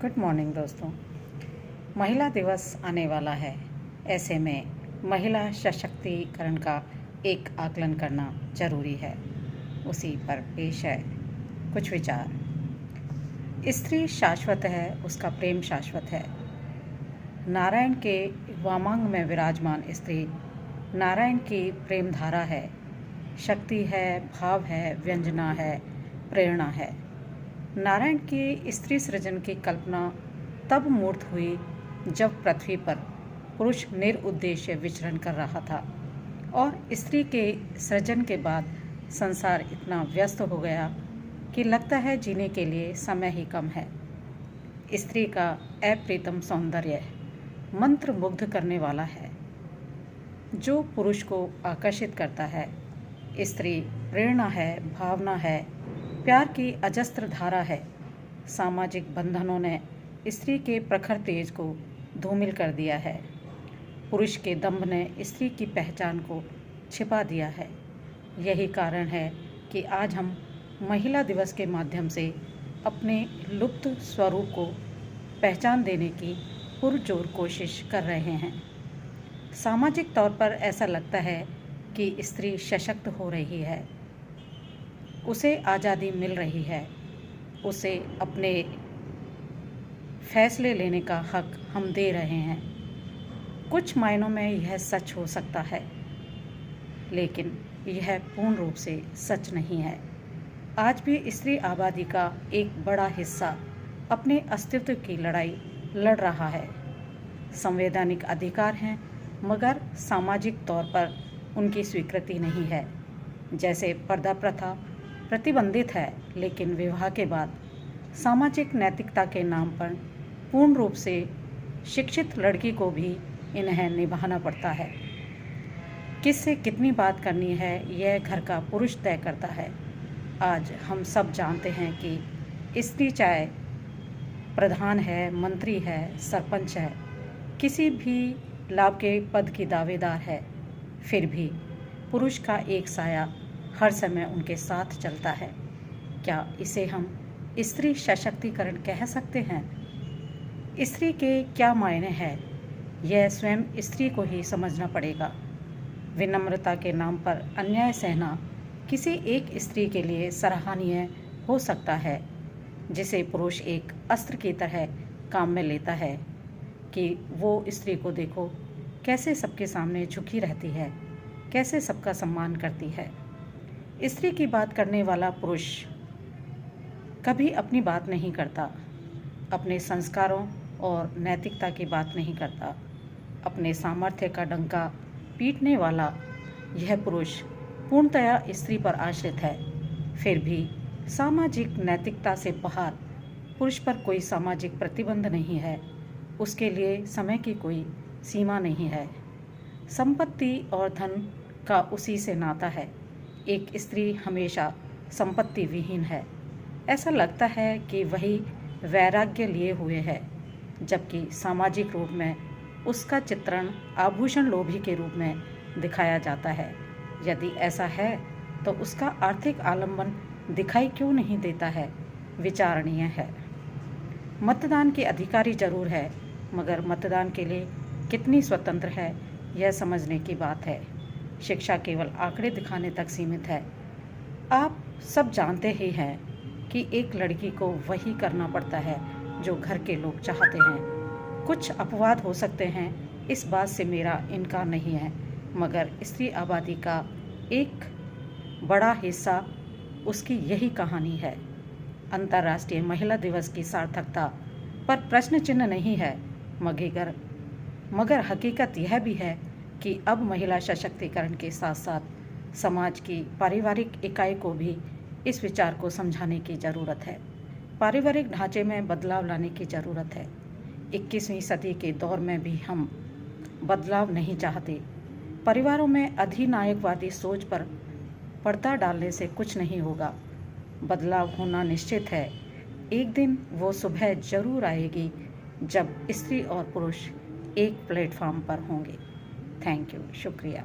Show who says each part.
Speaker 1: Good morning दोस्तों। महिला दिवस आने वाला है। ऐसे में महिला सशक्तिकरण का एक आकलन करना जरूरी है। उसी पर पेश है कुछ विचार। स्त्री शाश्वत है, उसका प्रेम शाश्वत है। नारायण के वामांग में विराजमान स्त्री नारायण की प्रेम धारा है, शक्ति है, भाव है, व्यंजना है, प्रेरणा है। नारायण की स्त्री सृजन की कल्पना तब मूर्त हुई जब पृथ्वी पर पुरुष निरुद्देश्य विचरण कर रहा था और स्त्री के सृजन के बाद संसार इतना व्यस्त हो गया कि लगता है जीने के लिए समय ही कम है। स्त्री का अप्रीतम सौंदर्य मंत्र मुग्ध करने वाला है जो पुरुष को आकर्षित करता है। स्त्री प्रेरणा है, भावना है, प्यार की अजस्त्र धारा है। सामाजिक बंधनों ने स्त्री के प्रखर तेज को धूमिल कर दिया है। पुरुष के दंभ ने स्त्री की पहचान को छिपा दिया है। यही कारण है कि आज हम महिला दिवस के माध्यम से अपने लुप्त स्वरूप को पहचान देने की पुरजोर कोशिश कर रहे हैं। सामाजिक तौर पर ऐसा लगता है कि स्त्री सशक्त हो रही है, उसे आज़ादी मिल रही है, उसे अपने फैसले लेने का हक हम दे रहे हैं। कुछ मायनों में यह सच हो सकता है, लेकिन यह पूर्ण रूप से सच नहीं है। आज भी स्त्री आबादी का एक बड़ा हिस्सा अपने अस्तित्व की लड़ाई लड़ रहा है। संवैधानिक अधिकार हैं, मगर सामाजिक तौर पर उनकी स्वीकृति नहीं है। जैसे पर्दा प्रथा प्रतिबंधित है, लेकिन विवाह के बाद सामाजिक नैतिकता के नाम पर पूर्ण रूप से शिक्षित लड़की को भी इन्हें निभाना पड़ता है। किससे कितनी बात करनी है, यह घर का पुरुष तय करता है। आज हम सब जानते हैं कि स्त्री चाहे प्रधान है, मंत्री है, सरपंच है, किसी भी लाभ के पद की दावेदार है, फिर भी पुरुष का एक साया हर समय उनके साथ चलता है। क्या इसे हम स्त्री सशक्तिकरण कह सकते हैं? स्त्री के क्या मायने हैं, यह स्वयं स्त्री को ही समझना पड़ेगा। विनम्रता के नाम पर अन्याय सहना किसी एक स्त्री के लिए सराहनीय हो सकता है, जिसे पुरुष एक अस्त्र की तरह काम में लेता है कि वो स्त्री को देखो कैसे सबके सामने झुकी रहती है, कैसे सबका सम्मान करती है। स्त्री की बात करने वाला पुरुष कभी अपनी बात नहीं करता, अपने संस्कारों और नैतिकता की बात नहीं करता। अपने सामर्थ्य का डंका पीटने वाला यह पुरुष पूर्णतया स्त्री पर आश्रित है। फिर भी सामाजिक नैतिकता से बाहर पुरुष पर कोई सामाजिक प्रतिबंध नहीं है। उसके लिए समय की कोई सीमा नहीं है। संपत्ति और धन का उसी से नाता है। एक स्त्री हमेशा संपत्ति विहीन है। ऐसा लगता है कि वही वैराग्य लिए हुए है, जबकि सामाजिक रूप में उसका चित्रण आभूषण लोभी के रूप में दिखाया जाता है। यदि ऐसा है तो उसका आर्थिक आलंबन दिखाई क्यों नहीं देता है, विचारणीय है। मतदान के अधिकारी जरूर है, मगर मतदान के लिए कितनी स्वतंत्र है, यह समझने की बात है। शिक्षा केवल आंकड़े दिखाने तक सीमित है। आप सब जानते ही हैं कि एक लड़की को वही करना पड़ता है जो घर के लोग चाहते हैं। कुछ अपवाद हो सकते हैं, इस बात से मेरा इनकार नहीं है, मगर स्त्री आबादी का एक बड़ा हिस्सा उसकी यही कहानी है। अंतर्राष्ट्रीय महिला दिवस की सार्थकता पर प्रश्न चिन्ह नहीं है, मगर हकीकत यह भी है कि अब महिला सशक्तिकरण के साथ साथ समाज की पारिवारिक इकाई को भी इस विचार को समझाने की ज़रूरत है। पारिवारिक ढांचे में बदलाव लाने की ज़रूरत है। 21वीं सदी के दौर में भी हम बदलाव नहीं चाहते। परिवारों में अधिनायकवादी सोच पर पर्दा डालने से कुछ नहीं होगा। बदलाव होना निश्चित है। एक दिन वो सुबह जरूर आएगी जब स्त्री और पुरुष एक प्लेटफॉर्म पर होंगे। थैंक यू, शुक्रिया।